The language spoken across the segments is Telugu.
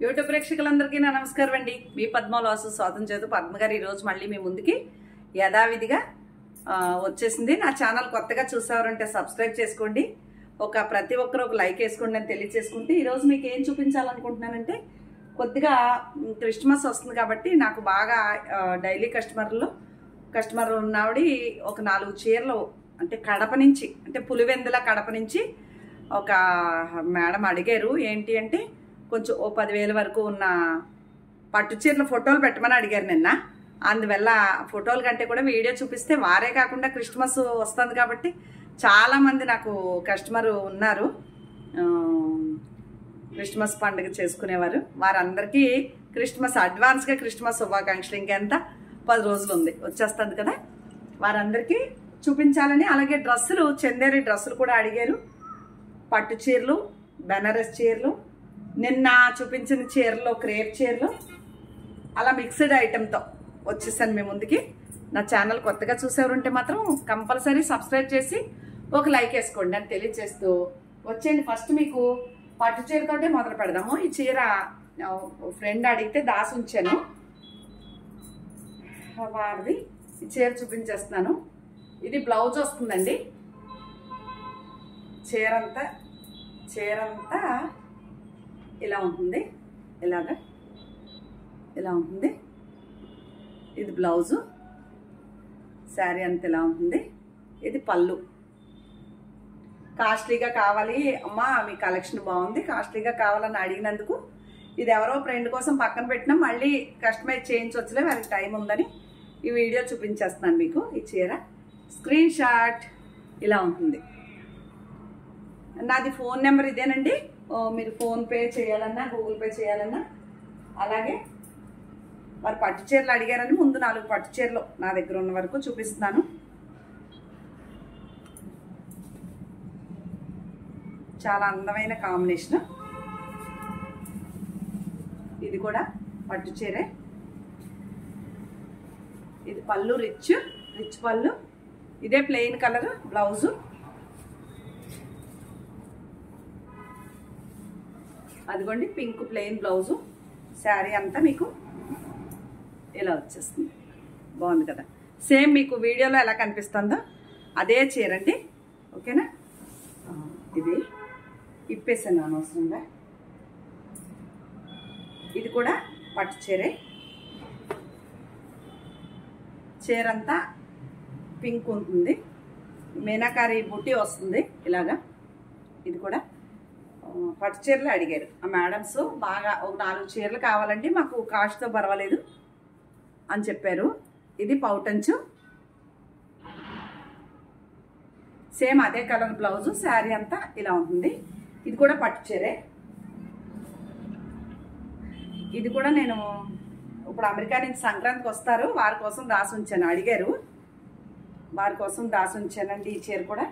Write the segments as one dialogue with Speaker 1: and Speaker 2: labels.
Speaker 1: యూట్యూబ్ ప్రేక్షకులందరికీ నా నమస్కారం అండి. మీ పద్మవాసు స్వాతం చేతు పద్మ గారు ఈరోజు మళ్ళీ మీ ముందుకి యథావిధిగా వచ్చేసింది. నా ఛానల్ కొత్తగా చూసేవారంటే సబ్స్క్రైబ్ చేసుకోండి, ప్రతి ఒక్కరు ఒక లైక్ వేసుకోండి అని తెలియచేసుకుంటే ఈరోజు మీకు ఏం చూపించాలనుకుంటున్నానంటే కొద్దిగా క్రిస్మస్ వస్తుంది కాబట్టి నాకు బాగా డైలీ కస్టమర్ ఉన్నవాడి ఒక 4 చీరలు అంటే కడప నుంచి అంటే పులివెందుల కడప నుంచి ఒక మేడం అడిగారు. ఏంటి అంటే కొంచెం 10,000 వరకు ఉన్న పట్టు చీరల ఫోటోలు పెట్టమని అడిగారు నిన్న. అందువల్ల ఫోటోల కంటే కూడా వీడియో చూపిస్తే వారే కాకుండా క్రిస్మస్ వస్తుంది కాబట్టి చాలామంది నాకు కస్టమర్ ఉన్నారు, క్రిస్మస్ పండుగ చేసుకునేవారు. వారందరికీ క్రిస్మస్ అడ్వాన్స్గా క్రిస్మస్ శుభాకాంక్షలు. ఇంకెంత 10 రోజులు ఉంది, వచ్చేస్తుంది కదా. వారందరికీ చూపించాలని, అలాగే డ్రెస్సులు చందేరి డ్రెస్సులు కూడా అడిగారు. పట్టు చీరలు, బెనారస్ చీరలు, నిన్న చూపించిన చీరలు, క్రేప్ చీరలు, అలా మిక్స్డ్ ఐటెంతో వచ్చేసాను మీ ముందుకి. నా ఛానల్ కొత్తగా చూసేవారుంటే మాత్రం కంపల్సరీ సబ్స్క్రైబ్ చేసి ఒక లైక్ వేసుకోండి అని తెలియజేస్తూ వచ్చేయండి. ఫస్ట్ మీకు పట్టు చీరతోటే మొదలు పెడదాము. ఈ చీర ఫ్రెండ్ అడిగితే దాసి ఉంచాను, వారిది ఈ చీర చూపించేస్తున్నాను. ఇది బ్లౌజ్ వస్తుందండి. చీరంతా ఇలా ఉంటుంది, ఇలా ఉంటుంది. ఇది బ్లౌజు, శారీ అంతా ఇలా ఉంటుంది. ఇది పళ్ళు. కాస్ట్లీగా కావాలి అమ్మా, మీ కలెక్షన్ బాగుంది, కాస్ట్లీగా కావాలని అడిగినందుకు ఇది ఎవరో ఫ్రెండ్ కోసం పక్కన పెట్టినా మళ్ళీ కస్టమైజ్ చేయించవచ్చులే, వారికి టైం ఉందని ఈ వీడియో చూపించేస్తున్నాను మీకు. ఈ చీర స్క్రీన్ షాట్ ఇలా ఉంటుంది. నాది ఫోన్ నెంబర్ ఇదేనండి. మీరు ఫోన్పే చేయాలన్నా, గూగుల్ పే చేయాలన్నా, అలాగే వారు పట్టు చీరలు అడిగారని ముందు 4 పట్టు చీరలు నా దగ్గర ఉన్న వరకు చూపిస్తున్నాను. చాలా అందమైన కాంబినేషన్. ఇది కూడా పట్టు చీరే. ఇది పళ్ళు, రిచ్ పళ్ళు. ఇదే ప్లెయిన్ కలర్ బ్లౌజు. అదిగోండి పింక్ ప్లెయిన్ బ్లౌజు. శారీ అంతా మీకు ఇలా వచ్చేస్తుంది. బాగుంది కదా. సేమ్ మీకు వీడియోలో ఎలా కనిపిస్తుందో అదే చీర అండి. ఓకేనా. ఇది ఇప్పేసాను అనవసరంగా. ఇది కూడా పట్టు చీరే. చీర అంతా పింక్ ఉంటుంది, మీనాకారి బుట్టి వస్తుంది ఇలాగా. ఇది కూడా పట్టు చీరలు అడిగారు ఆ మేడమ్స్. బాగా ఒక 4 చీరలు కావాలంటే మాకు కాస్ట్తో పర్వాలేదు అని చెప్పారు. ఇది పౌటంచు, సేమ్ అదే కలర్ బ్లౌజు. శారీ అంతా ఇలా ఉంటుంది. ఇది కూడా పట్టు చీరే. ఇది కూడా నేను ఇప్పుడు అమెరికా నుంచి సంక్రాంతికి వస్తారు, వారి కోసం దాసి ఉంచాను. అడిగారు, వారి కోసం దాసి ఉంచానండి. ఈ చీర కూడా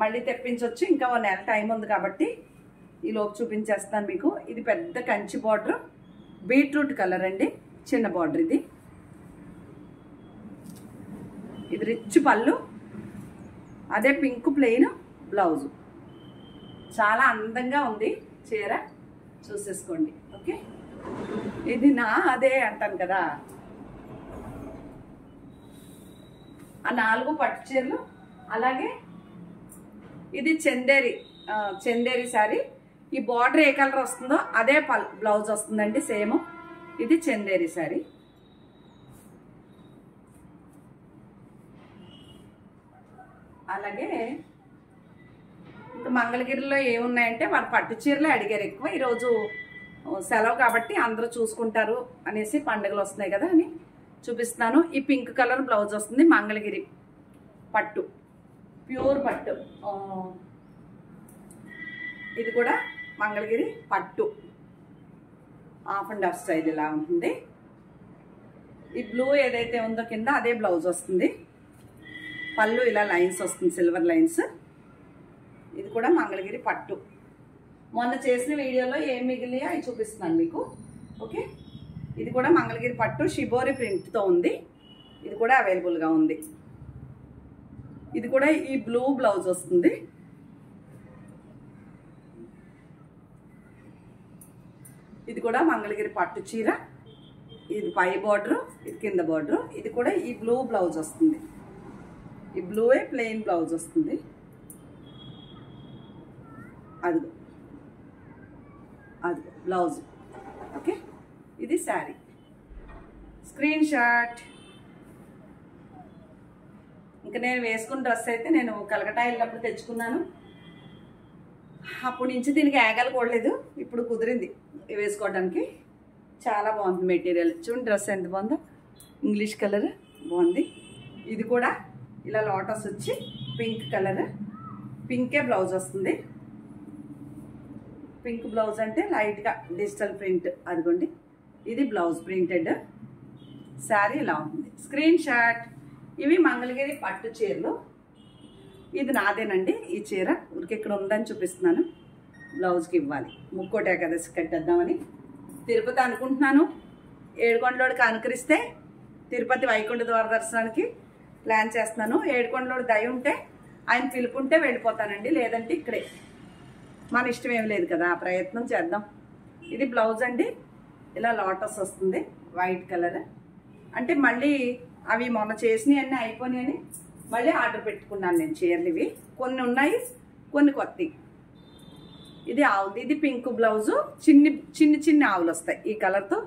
Speaker 1: మళ్ళీ తెప్పించవచ్చు, ఇంకా 1 నెల టైం ఉంది కాబట్టి ఈలోపు చూపించేస్తాను మీకు. ఇది పెద్ద కంచి బార్డర్, బీట్రూట్ కలర్ అండి, చిన్న బార్డర్. ఇది రిచ్ పళ్ళు, అదే పింక్ ప్లెయిన్ బ్లౌజు. చాలా అందంగా ఉంది చీర, చూసేసుకోండి. ఓకే. ఇది అదే అంటాను కదా. ఆ 4 పట్టు చీరలు. అలాగే ఇది చందేరి శారీ. ఈ బార్డర్ ఏ కలర్ వస్తుందో అదే బ్లౌజ్ వస్తుందండి, సేమ్. ఇది చందేరి శారీ. అలాగే ఇంకా మంగళగిరిలో ఏమున్నాయంటే వారు పట్టు చీరలే అడిగారు ఎక్కువ. ఈరోజు సెలవు కాబట్టి అందరూ చూసుకుంటారు అనేసి, పండుగలు వస్తున్నాయి కదా అని చూపిస్తున్నాను. ఈ పింక్ కలర్ బ్లౌజ్ వస్తుంది, మంగళగిరి పట్టు, ప్యూర్ పట్టు. ఇది కూడా మంగళగిరి పట్టు, హాఫ్ అండ్ హాఫ్ స్టైల్ ఇలా ఉంటుంది. ఈ బ్లూ ఏదైతే ఉందో కింద అదే బ్లౌజ్ వస్తుంది. పళ్ళు ఇలా లైన్స్ వస్తుంది, సిల్వర్ లైన్స్. ఇది కూడా మంగళగిరి పట్టు. మొన్న చేసిన వీడియోలో ఏం మిగిలినాయో అవి చూపిస్తున్నాను మీకు. ఓకే. ఇది కూడా మంగళగిరి పట్టు, షిబోరి ప్రింట్తో ఉంది. ఇది కూడా అవైలబుల్గా ఉంది. ఇది కూడా ఈ బ్లూ బ్లౌజ్ వస్తుంది. ఇది కూడా మంగళగిరి పట్టు చీర. ఇది పై బార్డర్, ఇది కింద బార్డర్. ఇది కూడా ఈ బ్లూ బ్లౌజ్ వస్తుంది. ఈ బ్లూవే ప్లెయిన్ బ్లౌజ్ వస్తుంది. అది బ్లౌజ్. ఓకే, ఇది శారీ. Screen shot. ఇంకా నేను వేసుకున్న డ్రెస్ అయితే నేను కలకటా వెళ్ళినప్పుడు తెచ్చుకున్నాను. అప్పటి నుంచి దీనికి యాగలు కూడలేదు, ఇప్పుడు కుదిరింది వేసుకోవడానికి. చాలా బాగుంది మెటీరియల్. చూడండి డ్రెస్ ఎంత బాగుందో, ఇంగ్లీష్ కలర్ బాగుంది. ఇది కూడా ఇలా లోటస్ వచ్చి పింక్ కలర్, పింకే బ్లౌజ్ వస్తుంది. పింక్ బ్లౌజ్ అంటే లైట్గా డిజిటల్ ప్రింట్. అదిగోండి, ఇది బ్లౌజ్ ప్రింటెడ్. శారీ ఇలా ఉంటుంది. Screen shot. ఇవి మంగళగిరి పట్టు చీరలు. ఇది నాదేనండి ఈ చీర. ఊరికి ఇక్కడ ఉందని చూపిస్తున్నాను. బ్లౌజ్కి ఇవ్వాలి. ముక్కోటి ఏకాదశి కట్టేద్దామని తిరుపతి అనుకుంటున్నాను. ఏడుకొండలోడికి అనుకరిస్తే తిరుపతి వైకుంఠ ద్వార దర్శనానికి ప్లాన్ చేస్తున్నాను. ఏడుకొండలోడి దయ ఉంటే, ఆయన పిలుపుంటే వెళ్ళిపోతానండి, లేదంటే ఇక్కడే. మన ఇష్టం ఏం లేదు కదా, ఆ ప్రయత్నం చేద్దాం. ఇది బ్లౌజ్ అండి. ఇలా లోటస్ వస్తుంది, వైట్ కలర్. అంటే మళ్ళీ అవి మొన్న చేసినవి అన్నీ అయిపోయినాయని మళ్ళీ ఆర్డర్ పెట్టుకున్నాను నేను చీరలు. ఇవి కొన్ని ఉన్నాయి, కొన్ని కొత్తవి. ఇది ఆవుది. ఇది పింక్ బ్లౌజు. చిన్న చిన్న ఆవులు వస్తాయి ఈ కలర్తో.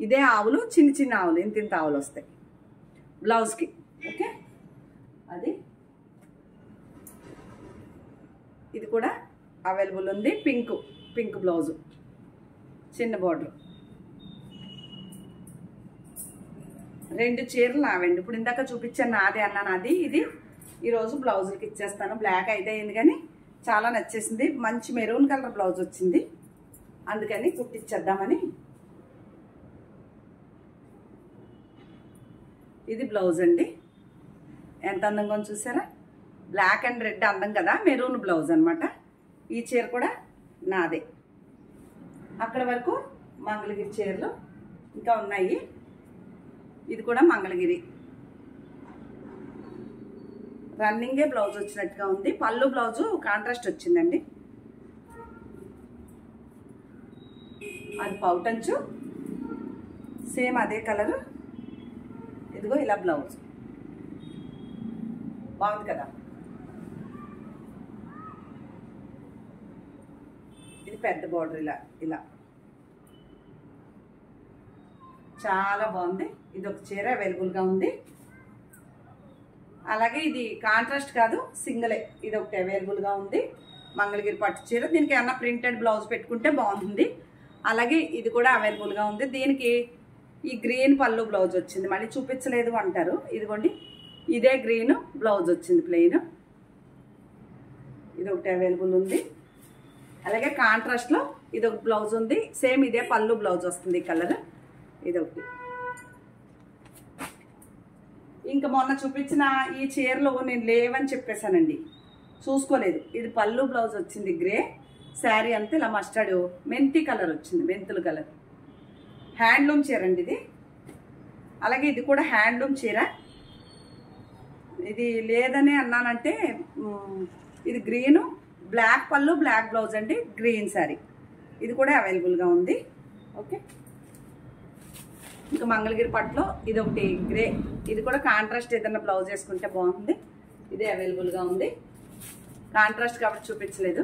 Speaker 1: ఇదే ఆవులు, చిన్న చిన్న ఆవులు, ఇంత ఆవులు వస్తాయి బ్లౌజ్కి. ఓకే, అది. ఇది కూడా అవైలబుల్ ఉంది. పింక్ బ్లౌజు, చిన్న బార్డర్. 2 చీరలు నావండి. ఇప్పుడు ఇందాక చూపించాను నాదే అన్నాను, అది. ఇది ఈరోజు బ్లౌజులకి ఇచ్చేస్తాను. బ్లాక్ అయితే అయింది కానీ చాలా నచ్చేసింది. మంచి మెరూన్ కలర్ బ్లౌజ్ వచ్చింది, అందుకని కుట్టిచ్చేద్దామని. ఇది బ్లౌజ్ అండి. ఎంత అందంగా చూసారా? బ్లాక్ అండ్ రెడ్ అందం కదా, మెరూన్ బ్లౌజ్ అనమాట. ఈ చీర కూడా నాదే. అక్కడ వరకు మంగళగిరి చీరలు ఇంకా ఉన్నాయి. ఇది కూడా మంగళగిరి రన్నింగే బ్లౌజ్ వచ్చినట్టుగా ఉంది. పళ్ళు బ్లౌజు కాంట్రాస్ట్ వచ్చిందండి. అది పౌటంచు, సేమ్ అదే కలరు. ఇదిగో ఇలా బ్లౌజ్ బాగుంది కదా. ఇది పెద్ద బార్డర్. ఇలా చాలా బాగుంది. ఇది ఒక చీర అవైలబుల్గా ఉంది. అలాగే ఇది కాంట్రాస్ట్ కాదు, సింగిలే. ఇది ఒకటి అవైలబుల్గా ఉంది. మంగళగిరి పట్టు చీర. దీనికి ఏమన్నా ప్రింటెడ్ బ్లౌజ్ పెట్టుకుంటే బాగుంటుంది. అలాగే ఇది కూడా అవైలబుల్గా ఉంది. దీనికి ఈ గ్రీన్ పళ్ళు బ్లౌజ్ వచ్చింది. మళ్ళీ చూపించలేదు అంటారు. ఇదిగోండి, ఇదే గ్రీన్ బ్లౌజ్ వచ్చింది ప్లెయిన్. ఇది ఒకటి అవైలబుల్ ఉంది. అలాగే కాంట్రాస్ట్లో ఇది ఒక బ్లౌజ్ ఉంది. సేమ్ ఇదే పళ్ళు బ్లౌజ్ వస్తుంది కలర్. ఇదొకటి. ఇంకా మొన్న చూపించిన ఈ చీరలో నేను లేవని చెప్పేశానండి, చూసుకోలేదు. ఇది పళ్ళు బ్లౌజ్ వచ్చింది గ్రే. శారీ అంతా ఇలా మస్టర్డ్ మెంతి కలర్ వచ్చింది, మెంతుల కలర్. హ్యాండ్లూమ్ చీర అండి ఇది. అలాగే ఇది కూడా హ్యాండ్లూమ్ చీర. ఇది లేదని అన్నానంటే, ఇది గ్రీను, బ్లాక్ పళ్ళు, బ్లాక్ బ్లౌజ్ అండి, గ్రీన్ శారీ. ఇది కూడా అవైలబుల్గా ఉంది. ఓకే, ఇంకా మంగళగిరి పట్టులో ఇది ఒకటి గ్రే. ఇది కూడా కాంట్రాస్ట్ ఏదైనా బ్లౌజ్ వేసుకుంటే బాగుంది. ఇది అవైలబుల్గా ఉంది. కాంట్రాస్ట్ కాబట్టి చూపించలేదు.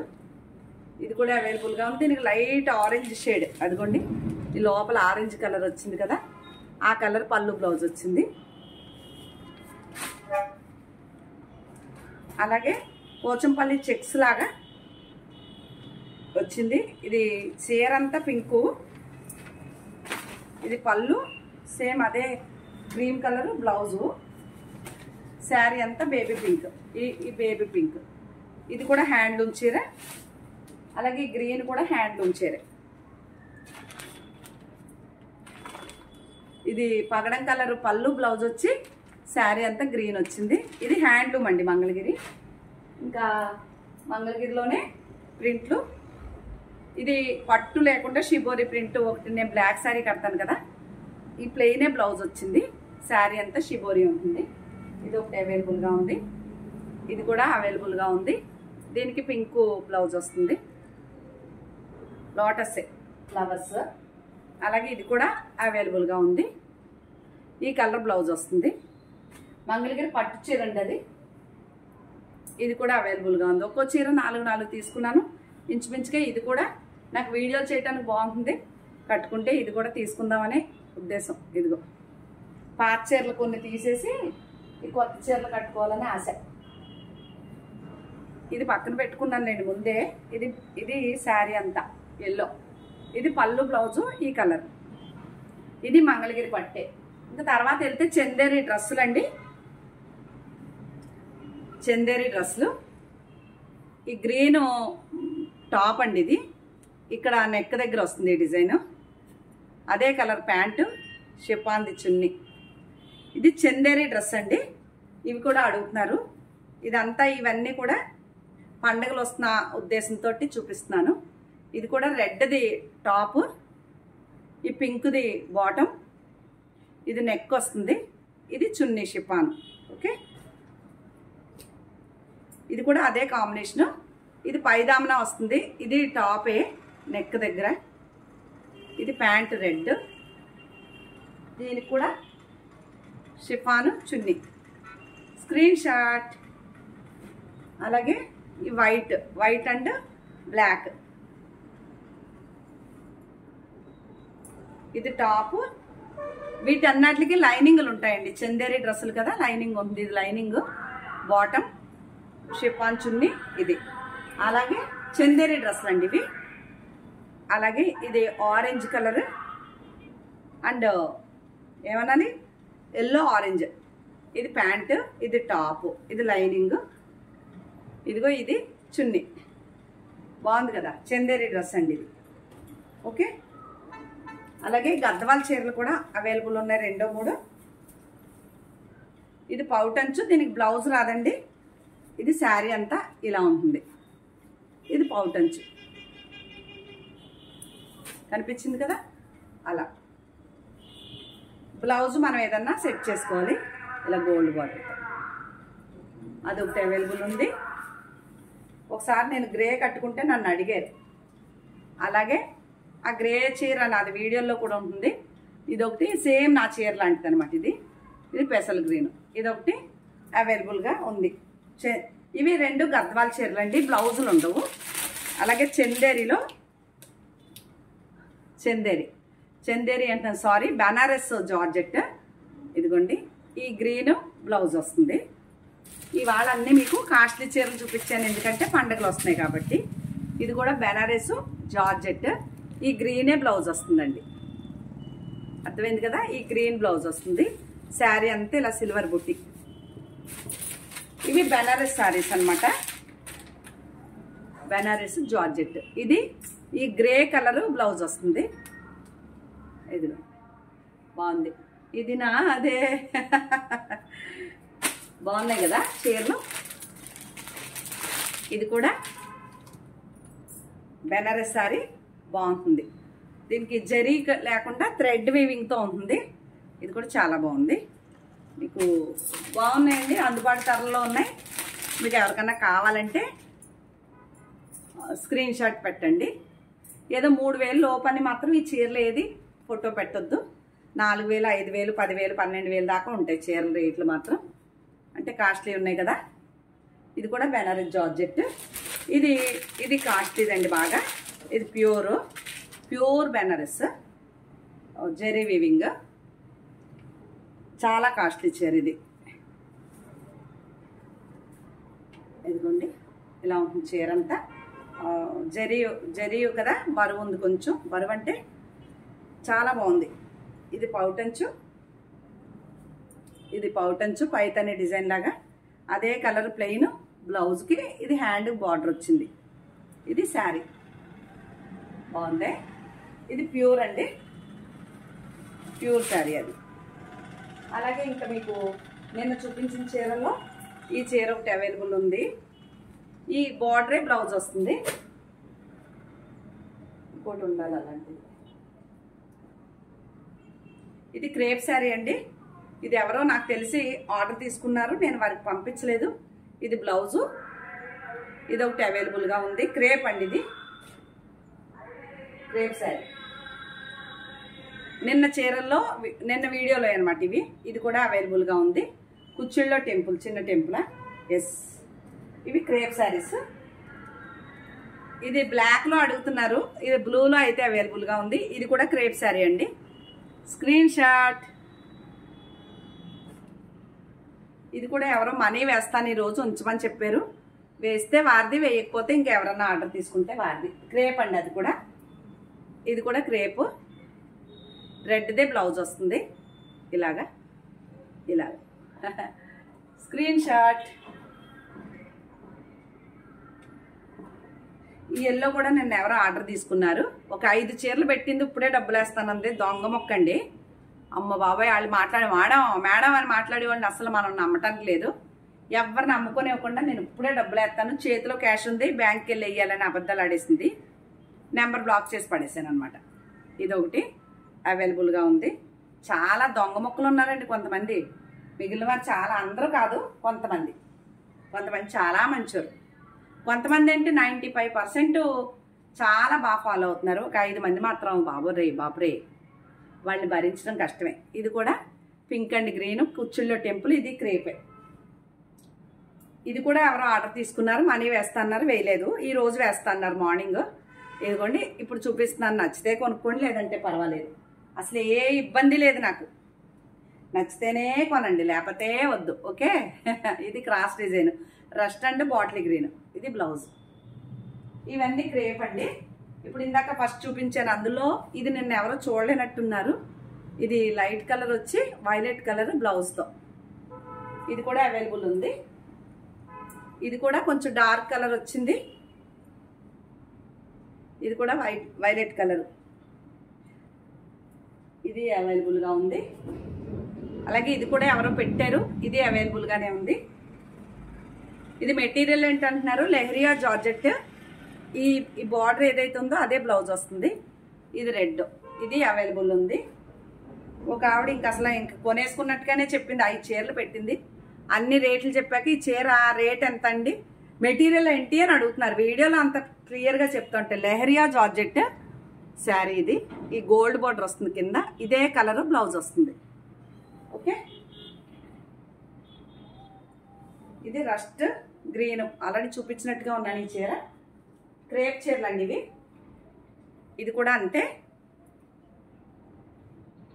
Speaker 1: ఇది కూడా అవైలబుల్గా ఉంది. దీనికి లైట్ ఆరెంజ్ షేడ్. అదిగోండి, ఈ లోపల ఆరెంజ్ కలర్ వచ్చింది కదా, ఆ కలర్ పళ్ళు బ్లౌజ్ వచ్చింది. అలాగే పోచంపల్లి చెక్స్ లాగా వచ్చింది. ఇది చీర అంతా పింకు. ఇది పళ్ళు, సేమ్ అదే క్రీమ్ కలర్ బ్లౌజు. శారీ అంతా బేబీ పింక్. ఈ బేబీ పింక్. ఇది కూడా హ్యాండ్లూమ్ చీర. అలాగే గ్రీన్ కూడా హ్యాండ్లూమ్ చీర. ఇది పగడం కలర్ పళ్ళు బ్లౌజ్ వచ్చి శారీ అంతా గ్రీన్ వచ్చింది. ఇది హ్యాండ్లూమ్ అండి మంగళగిరి. ఇంకా మంగళగిరిలోనే ప్రింట్లు. ఇది పట్టు లేకుండా షిబోరి ప్రింట్ ఒకటి. నేను బ్లాక్ శారీ కడతాను కదా, ఈ ప్లెయినే బ్లౌజ్ వచ్చింది. శారీ అంతా షిబోరి ఉంటుంది. ఇది ఒకటి అవైలబుల్గా ఉంది. ఇది కూడా అవైలబుల్గా ఉంది. దీనికి పింక్ బ్లౌజ్ వస్తుంది. Lotus flowers. అలాగే ఇది కూడా అవైలబుల్గా ఉంది. ఈ కలర్ బ్లౌజ్ వస్తుంది. మంగళగిరి పట్టు చీర అండి అది. ఇది కూడా అవైలబుల్గా ఉంది. ఒక్కో చీర 4 తీసుకున్నాను. ఇంచుమించుగా ఇది కూడా నాకు వీడియోలు చేయడానికి బాగుంటుంది, కట్టుకుంటే ఇది కూడా తీసుకుందామనే ఉద్దేశం. ఇదిగో పాత చీరలు కొన్ని తీసేసి ఈ కొత్త చీరలు కట్టుకోవాలని ఆశ. ఇది పక్కన పెట్టుకున్నానులేండి ముందే. ఇది శారీ అంతా ఎల్లో. ఇది పళ్ళు బ్లౌజు ఈ కలర్. ఇది మంగళగిరి పట్టే. ఇంకా తర్వాత వెళ్తే చందేరి డ్రెస్సులు అండి. చందేరి డ్రెస్సులు. ఈ గ్రీన్ టాప్ అండి. ఇది ఇక్కడ నెక్ దగ్గర వస్తుంది ఈ డిజైన్. అదే కలర్ ప్యాంటు, షిఫాన్ది చున్నీ. ఇది చందేరి డ్రెస్ అండి. ఇవి కూడా అడుగుతున్నారు. ఇదంతా ఇవన్నీ కూడా పండుగలు వస్తున్న ఉద్దేశంతో చూపిస్తున్నాను. ఇది కూడా రెడ్ది టాప్, ఈ పింక్ది బాటమ్, ఇది నెక్ వస్తుంది, ఇది చున్నీ షిఫాన్. ఓకే, ఇది కూడా అదే కాంబినేషను. ఇది పైదామన వస్తుంది. ఇది టాపే నెక్ దగ్గర. ఇది ప్యాంట్ రెడ్, దీనికి కూడా షిఫాను చున్నీ. Screen shot. అలాగే ఈ వైట్ అండ్ బ్లాక్. ఇది టాప్. వీటన్నిటికి లైనింగ్లు ఉంటాయండి. చందేరి డ్రెస్సులు కదా, లైనింగ్ ఉంది. ఇది లైనింగ్ బాటమ్, షిఫాన్ చున్నీ ఇది. అలాగే చందేరి డ్రెస్సులు అండి ఇవి. అలాగే ఇది ఆరెంజ్ కలర్ అండ్ ఏమన్నది ఎల్లో ఆరెంజ్. ఇది ప్యాంటు, ఇది టాప్, ఇది లైనింగ్. ఇదిగో ఇది చున్నీ. బాగుంది కదా, చందేరి డ్రెస్ అండి ఇది. ఓకే, అలాగే గద్వాల్ చీరలు కూడా అవైలబుల్ ఉన్నాయి, 2, 3. ఇది పౌటంచు, దీనికి బ్లౌజ్ రాదండి. ఇది శారీ అంతా ఇలా ఉంటుంది. ఇది పౌటంచు. కనిపించింది కదా, అలా. బ్లౌజ్ మనం ఏదన్నా సెట్ చేసుకోవాలి, ఇలా గోల్డ్ బార్డర్. అదొకటి అవైలబుల్ ఉంది. ఒకసారి నేను గ్రే కట్టుకుంటే నన్ను అడిగారు. అలాగే ఆ గ్రే చీర నాది వీడియోలో కూడా ఉంటుంది. ఇదొకటి సేమ్ నా చీర లాంటిది అనమాట. ఇది పెసల్ గ్రీన్. ఇదొకటి అవైలబుల్గా ఉంది. ఇవి 2 గద్వాల్ చీరలు అండి, బ్లౌజులు ఉండవు. అలాగే చందేరిలో చందేరి అంటాను, సారీ, బనారస్ జార్జెట్. ఇదిగోండి, ఈ గ్రీన్ బ్లౌజ్ వస్తుంది. ఇవాళ అన్నీ మీకు కాస్ట్లీ చీరలు చూపించాను, ఎందుకంటే పండుగలు వస్తున్నాయి కాబట్టి. ఇది కూడా బెనారస్ జార్జెట్. ఈ గ్రీనే బ్లౌజ్ వస్తుందండి. అర్థమైంది కదా, ఈ గ్రీన్ బ్లౌజ్ వస్తుంది. శారీ అంతా ఇలా సిల్వర్ బుట్టి. ఇవి బెనారస్ శారీస్ అనమాట, బెనారస్ జార్జెట్. ఇది ఈ గ్రే కలర్ బ్లౌజ్ వస్తుంది. ఇది బాగుంది. ఇది నా అదే బాగున్నాయి కదా చీరలు. ఇది కూడా బెనారస్ శారీ బాగుంటుంది. దీనికి జరీ లేకుండా థ్రెడ్ వీవింగ్తో ఉంటుంది. ఇది కూడా చాలా బాగుంది. మీకు బాగున్నాయండి, అందుబాటు ధరలో ఉన్నాయి. మీకు ఎవరికన్నా కావాలంటే స్క్రీన్ షాట్ పెట్టండి. ఏదో 3000 లోపని మాత్రం ఈ చీరలు ఏది ఫోటో పెట్టొద్దు. 4000, 5000, 10,000, 12,000 దాకా ఉంటాయి చీరల రేట్లు మాత్రం. అంటే కాస్ట్లీ ఉన్నాయి కదా. ఇది కూడా బెనారస్ జార్జెట్. ఇది కాస్ట్లీదండి బాగా. ఇది ప్యూర్ బెనారస్ జెరీ వీవింగ్. చాలా కాస్ట్లీ చీర ఇది. ఇదిగోండి, ఇలా ఉంటుంది చీర అంతా. జరీ కదా, బరువు ఉంది కొంచెం. బరువు అంటే చాలా బాగుంది. ఇది పౌటంచు పైతని డిజైన్ లాగా. అదే కలర్ ప్లెయిన్ బ్లౌజ్కి ఇది హ్యాండ్ బార్డర్ వచ్చింది. ఇది శారీ బాగుంది. ఇది ప్యూర్ అండి, ప్యూర్ శారీ అది. అలాగే ఇంకా మీకు నిన్న చూపించిన చీరలో ఈ చీర ఒకటి అవైలబుల్ ఉంది. ఈ బార్డరే బ్లౌజ్ వస్తుంది. ఇంకోటి ఉండాలి అలాంటిది. ఇది క్రేప్ శారీ అండి. ఇది ఎవరో నాకు తెలిసి ఆర్డర్ తీసుకున్నారు, నేను వారికి పంపించలేదు. ఇది బ్లౌజు. ఇది ఒకటి అవైలబుల్గా ఉంది. క్రేప్ అండి, ఇది క్రేప్ శారీ. నిన్న చీరల్లో నిన్న వీడియోలో అనమాట ఇవి. ఇది కూడా అవైలబుల్గా ఉంది. కుచ్చిళ్ళలో టెంపుల్, చిన్న టెంపులా. ఎస్, ఇవి క్రేప్ శారీస్. ఇది బ్లాక్లో అడుగుతున్నారు, ఇది బ్లూలో అయితే అవైలబుల్గా ఉంది. ఇది కూడా క్రేప్ శారీ అండి. Screen shot. ఇది కూడా ఎవరో మనీ వేస్తాను ఈరోజు ఉంచమని చెప్పారు. వేస్తే వారిది, వేయకపోతే ఇంకెవరన్నా ఆర్డర్ తీసుకుంటే వారిది. క్రేప్ అండి అది కూడా. ఇది కూడా క్రేపు. రెడ్దే బ్లౌజ్ వస్తుంది ఇలాగా ఇలాగా. Screen shot. ఈ ఎల్లో కూడా నిన్న ఎవరో ఆర్డర్ తీసుకున్నారు. ఒక 5 చీరలు పెట్టింది, ఇప్పుడే డబ్బులు వేస్తానంది. దొంగ మొక్కండి. అమ్మ బాబాయ్, వాళ్ళు మేడం అని మాట్లాడేవాళ్ళని అసలు మనం నమ్మటానికి లేదు. ఎవరిని నమ్ముకొని ఇవ్వకుండా నేను ఇప్పుడే డబ్బులు వేస్తాను, చేతిలో క్యాష్ ఉంది, బ్యాంక్కి వెళ్ళి వేయాలని అబద్ధాలు ఆడేసింది. నెంబర్ బ్లాక్ చేసి పడేసాను అనమాట. ఇదొకటి అవైలబుల్గా ఉంది. చాలా దొంగ మొక్కలు ఉన్నారండి కొంతమంది. మిగిలిన వారు చాలా, అందరూ కాదు, కొంతమంది చాలా మంచోరు. కొంతమంది అంటే 95% చాలా బాగా ఫాలో అవుతున్నారు. ఒక 5 మంది మాత్రం బాబురే వాళ్ళని భరించడం కష్టమే. ఇది కూడా పింక్ అండ్ గ్రీన్, కుచ్చిళ్ళలో టెంపుల్. ఇది క్రేపే. ఇది కూడా ఎవరో ఆర్డర్ తీసుకున్నారు, మనీ వేస్తా అన్నారు, వేయలేదు. ఈ రోజు వేస్తా అన్నారు మార్నింగ్. ఇదిగోండి ఇప్పుడు చూపిస్తున్నాను. నచ్చితే కొనుక్కోండి, లేదంటే పర్వాలేదు. అసలు ఏ ఇబ్బంది లేదు నాకు. నచ్చితేనే కొనండి, లేకపోతే వద్దు. ఓకే. ఇది cross design, rust and bottle green. ఇది బ్లౌజ్. ఇవన్నీ క్రేప్ అండి. ఇప్పుడు ఇందాక ఫస్ట్ చూపించాను అందులో ఇది నిన్న ఎవరో చూడలేనట్టున్నారు. ఇది లైట్ కలర్ వచ్చి వైలెట్ కలర్ బ్లౌజ్తో. ఇది కూడా అవైలబుల్ ఉంది. ఇది కూడా కొంచెం డార్క్ కలర్ వచ్చింది. ఇది కూడా వైలెట్ కలర్. ఇది అవైలబుల్గా ఉంది. అలాగే ఇది కూడా ఎవరో పెట్టారు, ఇది అవైలబుల్గానే ఉంది. ఇది మెటీరియల్ ఏంటంటున్నారు, లెహరియా జార్జెట్. ఈ బార్డర్ ఏదైతే ఉందో అదే బ్లౌజ్ వస్తుంది. ఇది రెడ్. ఇది అవైలబుల్ ఉంది. ఒక ఆవిడ ఇంక అసలు కొనేసుకున్నట్టుగానే చెప్పింది. 5 చీరలు పెట్టింది. అన్ని రేట్లు చెప్పాక ఈ చీర రేట్ ఎంత అండి, మెటీరియల్ ఏంటి అని అడుగుతున్నారు. వీడియోలో అంత క్లియర్గా చెప్తుంటే లెహరియా జార్జెట్ శారీ. ఇది ఈ గోల్డ్ బార్డర్ వస్తుంది కింద, ఇదే కలర్ బ్లౌజ్ వస్తుంది. ఓకే. ఇది రస్ట్ గ్రీన్, ఆల్రెడీ చూపించినట్టుగా ఉన్నాను. ఈ చీర క్రేప్ చీరలు అండి ఇవి. ఇది కూడా అంతే.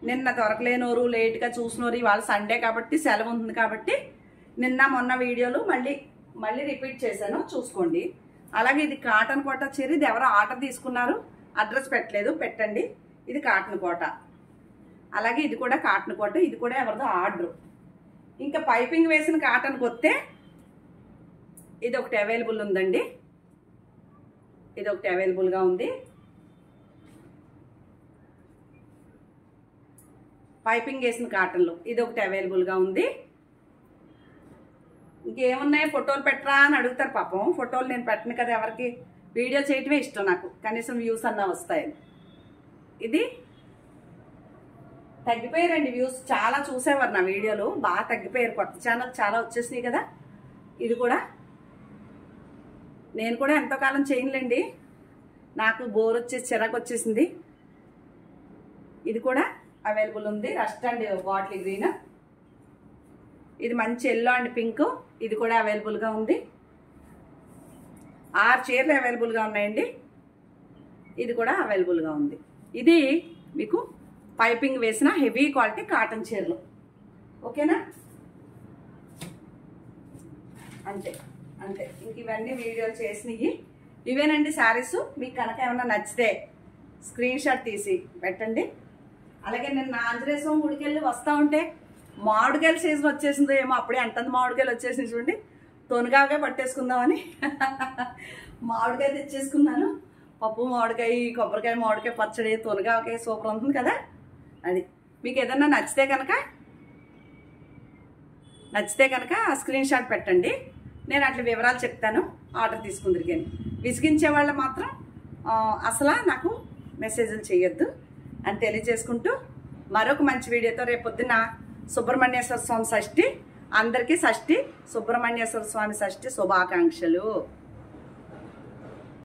Speaker 1: నిన్న దొరకలేనోరు, లేట్గా చూసినోరు, ఇవాళ సండే కాబట్టి సెలవు ఉంది కాబట్టి నిన్న మొన్న వీడియోలు మళ్ళీ రిపీట్ చేశాను, చూసుకోండి. అలాగే ఇది కాటన్ కోట చీర. ఇది ఎవరో ఆర్డర్ తీసుకున్నారు, అడ్రస్ పెట్టలేదు, పెట్టండి. ఇది కాటన్ కోట. అలాగే ఇది కూడా కాటన్ కోట. ఇది కూడా ఎవరిదో ఆర్డర్. ఇంకా పైపింగ్ వేసిన కాటన్కి వస్తే ఇది ఒకటి అవైలబుల్ ఉందండి. ఇది ఒకటి అవైలబుల్గా ఉంది. పైపింగ్ వేసిన కాటన్లో ఇది ఒకటి అవైలబుల్గా ఉంది. ఇంకేమున్నాయి, ఫోటోలు పెట్టరా అని అడుగుతారు పాపం. ఫోటోలు నేను పెట్టను కదా ఎవరికి. వీడియో చేయటమే ఇష్టం నాకు, కనీసం వ్యూస్ అన్నా వస్తాయి. ఇది తగ్గిపోయారండి వ్యూస్. చాలా చూసేవారు నా వీడియోలు, బాగా తగ్గిపోయారు. కొత్త ఛానల్ చాలా వచ్చేసినాయి కదా. ఇది కూడా నేను కూడా ఎంతో కాలం చేయనులేండి, నాకు బోర్ వచ్చేసి చిరాకు వచ్చేసింది. ఇది కూడా అవైలబుల్ ఉంది. Rust and bottle green. ఇది మంచి ఎల్లో అండ్ పింక్. ఇది కూడా అవైలబుల్గా ఉంది. 6 చీరలు అవైలబుల్గా ఉన్నాయండి. ఇది కూడా అవైలబుల్గా ఉంది. ఇది మీకు పైపింగ్ వేసిన హెవీ క్వాలిటీ కాటన్ చీరలు. ఓకేనా. అంతే అంతే. ఇంక ఇవన్నీ వీడియోలు చేసినవి ఇవేనండి శారీస్. మీకు కనుక ఏమన్నా నచ్చితే స్క్రీన్ షాట్ తీసి పెట్టండి. అలాగే నేను ఆంజనేయ స్వామి గుడికి వెళ్ళి వస్తూ ఉంటే మామిడికాయల సీజన్ వచ్చేసిందో ఏమో, అప్పుడే అంతంత మామిడికాయలు వచ్చేసింది చూడండి. తొనగాకే పట్టేసుకుందామని మామిడికాయ తెచ్చేసుకున్నాను. పప్పు మామిడికాయ, కొబ్బరికాయ మామిడికాయ పచ్చడి, తొనగాకే సూపర్ ఉంటుంది కదా. అది మీకు ఏదన్నా నచ్చితే కనుక స్క్రీన్ షాట్ పెట్టండి. నేను అట్లా వివరాలు చెప్తాను, ఆర్డర్ తీసుకుందరు. కానీ విసిగించే వాళ్ళు మాత్రం అసలు నాకు మెసేజ్లు చేయొద్దు అని తెలియజేసుకుంటూ, మరొక మంచి వీడియోతో రేపొద్దున సుబ్రహ్మణ్యేశ్వర స్వామి షష్ఠి. అందరికీ షష్ఠి, సుబ్రహ్మణ్యేశ్వర స్వామి షష్ఠి శుభాకాంక్షలు.